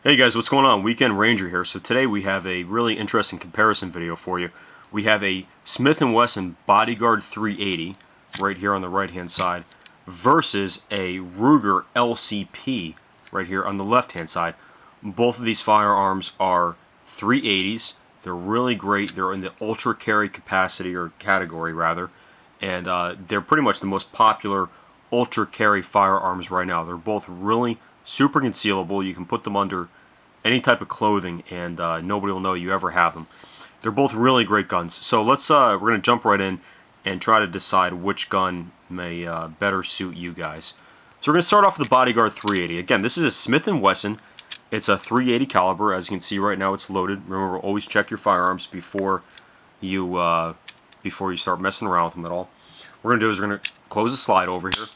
Hey guys, what's going on? Weekend Ranger here. So today we have a really interesting comparison video for you. We have a Smith & Wesson Bodyguard 380 right here on the right hand side versus a Ruger LCP right here on the left hand side. Both of these firearms are 380s. They're really great. They're in the ultra carry capacity or category rather, and they're pretty much the most popular ultra carry firearms right now. They're both really super concealable. You can put them under any type of clothing and nobody will know you ever have them. They're both really great guns. So we're going to jump right in and try to decide which gun may better suit you guys. So we're going to start off with the Bodyguard 380. Again, this is a Smith & Wesson. It's a 380 caliber. As you can see right now, it's loaded. Remember, always check your firearms before you start messing around with them at all. What we're going to do is we're going to close the slide over here.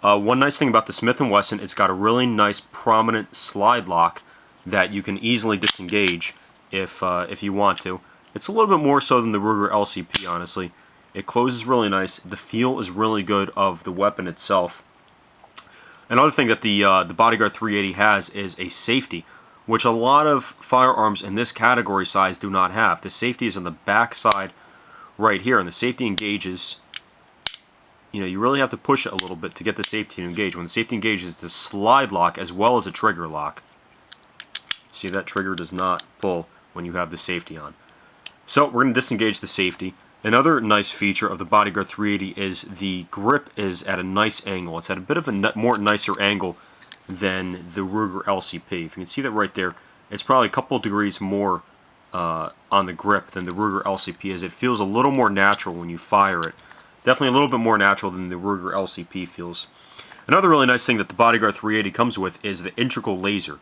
One nice thing about the Smith & Wesson, it's got a really nice prominent slide lock that you can easily disengage if you want to. It's a little bit more so than the Ruger LCP, honestly. It closes really nice. The feel is really good of the weapon itself. Another thing that the Bodyguard 380 has is a safety, which a lot of firearms in this category size do not have. The safety is on the back side right here, and the safety engages. You know, you really have to push it a little bit to get the safety to engage. When the safety engages, it's a slide lock as well as a trigger lock. See, that trigger does not pull when you have the safety on. So we're going to disengage the safety. Another nice feature of the Bodyguard 380 is the grip is at a nice angle. It's at a bit of a more nicer angle than the Ruger LCP. If you can see that right there, it's probably a couple degrees more on the grip than the Ruger LCP is. It feels a little more natural when you fire it. Definitely a little bit more natural than the Ruger LCP feels. Another really nice thing that the Bodyguard 380 comes with is the integral laser.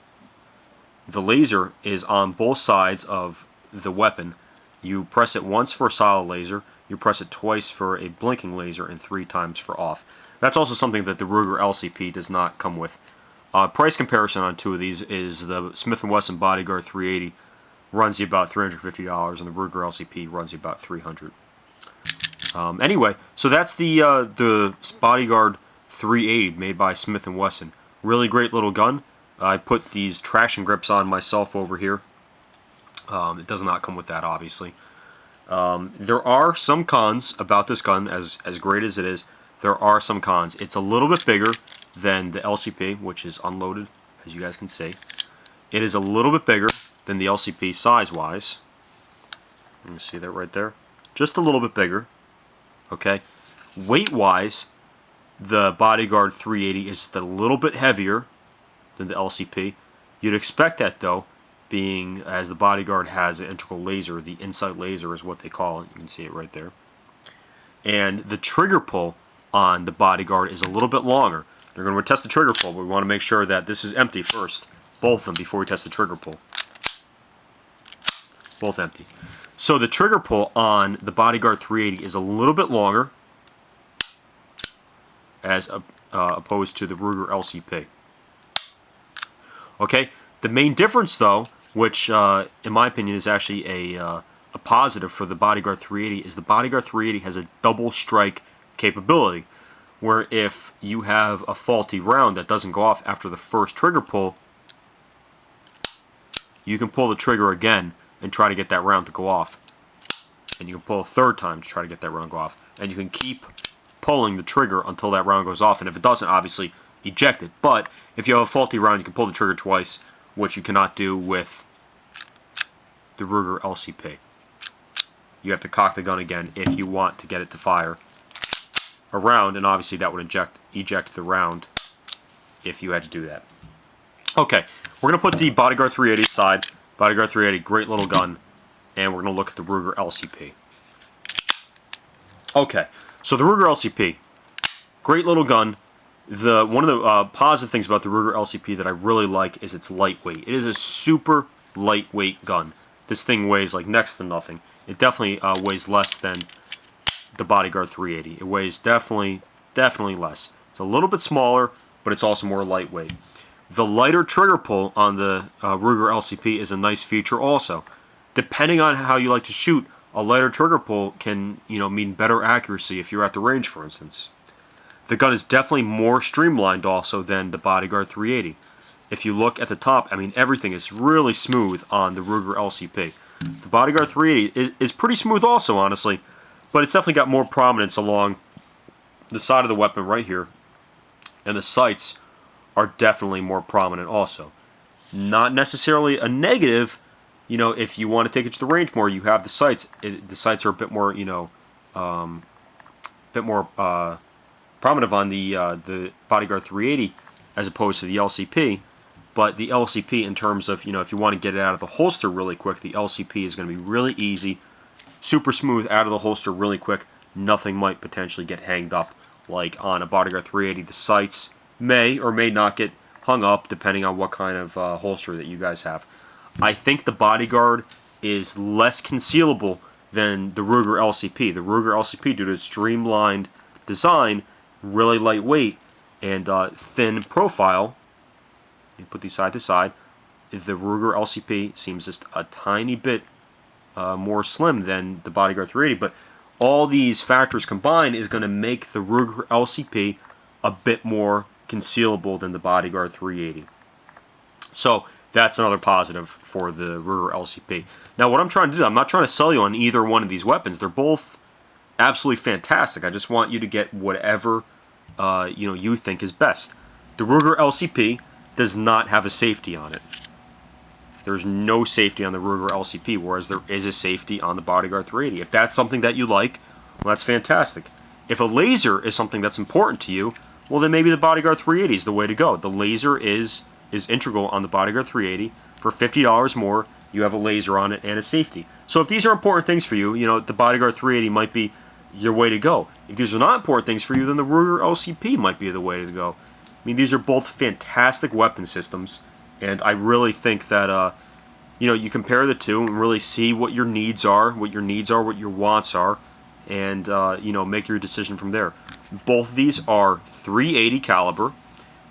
The laser is on both sides of the weapon. You press it once for a solid laser, you press it twice for a blinking laser, and 3 times for off. That's also something that the Ruger LCP does not come with. Price comparison on two of these is the Smith & Wesson Bodyguard 380 runs you about $350, and the Ruger LCP runs you about $300. Anyway, so that's the Bodyguard 380 made by Smith & Wesson. Really great little gun. I put these traction grips on myself over here. It does not come with that, obviously. There are some cons about this gun, as great as it is. There are some cons. It's a little bit bigger than the LCP, which is unloaded, as you guys can see. It is a little bit bigger than the LCP size-wise. You can see that right there. Just a little bit bigger. Okay. Weight-wise, the Bodyguard 380 is a little bit heavier than the LCP. You'd expect that, though, being as the Bodyguard has an integral laser. The inside laser is what they call it. You can see it right there. And the trigger pull on the Bodyguard is a little bit longer. We're going to test the trigger pull, but we want to make sure that this is empty first. Both of them before we test the trigger pull. Both empty. So the trigger pull on the Bodyguard 380 is a little bit longer as opposed to the Ruger LCP. Okay, the main difference, though, which in my opinion is actually a positive for the Bodyguard 380, is the Bodyguard 380 has a double strike capability, where if you have a faulty round that doesn't go off after the first trigger pull, you can pull the trigger again and try to get that round to go off. And you can pull a third time to try to get that round to go off. And you can keep pulling the trigger until that round goes off, and if it doesn't, obviously eject it. But if you have a faulty round, you can pull the trigger twice, which you cannot do with the Ruger LCP. You have to cock the gun again if you want to get it to fire a round, and obviously that would eject the round if you had to do that. Okay, we're going to put the Bodyguard 380 aside. Bodyguard 380, great little gun, and we're going to look at the Ruger LCP. Okay, so the Ruger LCP, great little gun. One of the positive things about the Ruger LCP that I really like is its lightweight. It is a super lightweight gun. This thing weighs like next to nothing. It definitely weighs less than the Bodyguard 380. It weighs definitely less. It's a little bit smaller, but it's also more lightweight. The lighter trigger pull on the Ruger LCP is a nice feature also. Depending on how you like to shoot, a lighter trigger pull can, mean better accuracy if you're at the range, for instance. The gun is definitely more streamlined also than the Bodyguard 380. if you look at the top, I mean, everything is really smooth on the Ruger LCP. The Bodyguard 380 is pretty smooth also, honestly, but it's definitely got more prominence along the side of the weapon right here, and the sights are definitely more prominent also. Not necessarily a negative, you know, if you want to take it to the range more, you have the sights. The sights are a bit more, you know, prominent on the Bodyguard 380 as opposed to the LCP. But the LCP, in terms of, you know, if you want to get it out of the holster really quick, the LCP is going to be really easy, super smooth out of the holster really quick. Nothing might potentially get hanged up like on a Bodyguard 380. The sights may or may not get hung up depending on what kind of holster that you guys have. I think the Bodyguard is less concealable than the Ruger LCP. The Ruger LCP, due to its streamlined design, really lightweight, and thin profile, you put these side to side, the Ruger LCP seems just a tiny bit more slim than the Bodyguard 380, but all these factors combined is going to make the Ruger LCP a bit more concealable than the Bodyguard 380. So that's another positive for the Ruger LCP. Now what I'm trying to do, I'm not trying to sell you on either one of these weapons. They're both absolutely fantastic. I just want you to get whatever you know, you think is best. The Ruger LCP does not have a safety on it. There's no safety on the Ruger LCP, whereas there is a safety on the Bodyguard 380. If that's something that you like, well, that's fantastic. If a laser is something that's important to you, well, then maybe the Bodyguard 380 is the way to go. The laser is integral on the Bodyguard 380. For $50 more, you have a laser on it and a safety. So if these are important things for you, you know, the Bodyguard 380 might be your way to go. If these are not important things for you, then the Ruger LCP might be the way to go. I mean, these are both fantastic weapon systems, and I really think that you know, you compare the two and really see what your needs are, what your wants are, and you know, make your decision from there. Both of these are 380 caliber.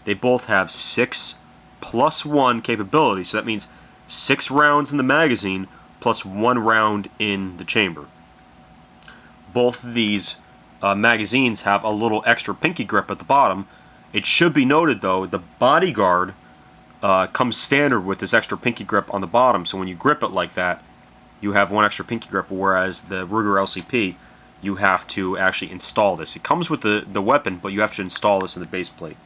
They both have 6+1 capability, so that means 6 rounds in the magazine plus 1 round in the chamber. Both of these magazines have a little extra pinky grip at the bottom. It should be noted, though, the Bodyguard comes standard with this extra pinky grip on the bottom, so when you grip it like that, you have 1 extra pinky grip, whereas the Ruger LCP, you have to actually install this. It comes with the weapon, but you have to install this in the base plate.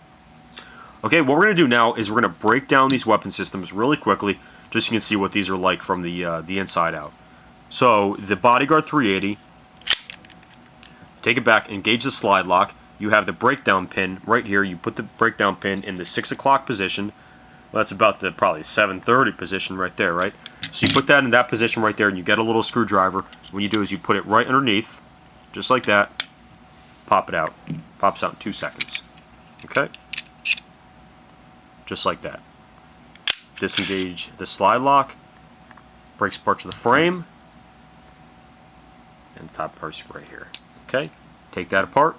Okay, what we're going to do now is we're going to break down these weapon systems really quickly, just so you can see what these are like from the inside out. So, the Bodyguard 380, take it back, engage the slide lock. You have the breakdown pin right here. You put the breakdown pin in the 6 o'clock position. Well, that's about the probably 7:30 position right there, right? So you put that in that position right there, and you get a little screwdriver. What you do is you put it right underneath, just like that. Pop it out. Pops out in 2 seconds. Okay? Just like that. Disengage the slide lock. Breaks parts of the frame. And the top part's right here. Okay? Take that apart.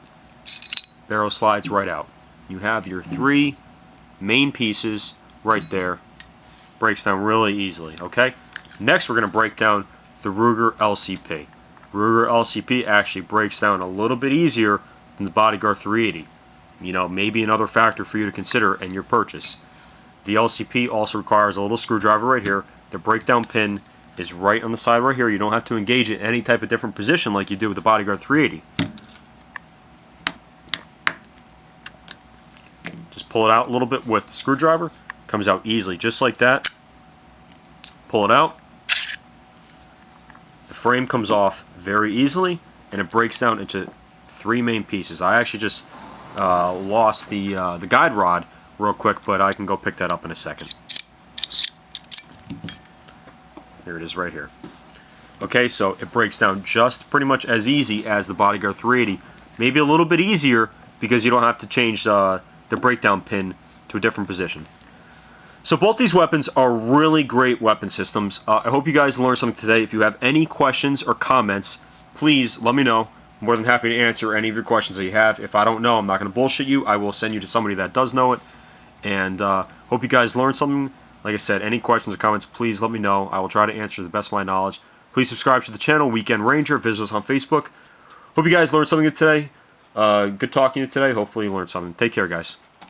Barrel slides right out. You have your 3 main pieces right there. Breaks down really easily. Okay? Next, we're going to break down the Ruger LCP. Ruger LCP actually breaks down a little bit easier than the Bodyguard 380. You know, maybe another factor for you to consider in your purchase. The LCP also requires a little screwdriver right here. The breakdown pin is right on the side right here. You don't have to engage it in any type of different position like you do with the Bodyguard 380. Just pull it out a little bit with the screwdriver. Comes out easily, just like that. Pull it out. The frame comes off very easily, and it breaks down into 3 main pieces. I actually just lost the guide rod real quick, but I can go pick that up in a second. Here it is right here. Okay, so it breaks down just pretty much as easy as the Bodyguard 380. Maybe a little bit easier because you don't have to change the breakdown pin to a different position. So both these weapons are really great weapon systems. I hope you guys learned something today. If you have any questions or comments, please let me know. I'm more than happy to answer any of your questions that you have. If I don't know, I'm not going to bullshit you. I will send you to somebody that does know it. And hope you guys learned something. Like I said, any questions or comments, please let me know. I will try to answer to the best of my knowledge. Please subscribe to the channel, Weekend Ranger. Visit us on Facebook. Hope you guys learned something today. Good talking to you today. Hopefully you learned something. Take care, guys.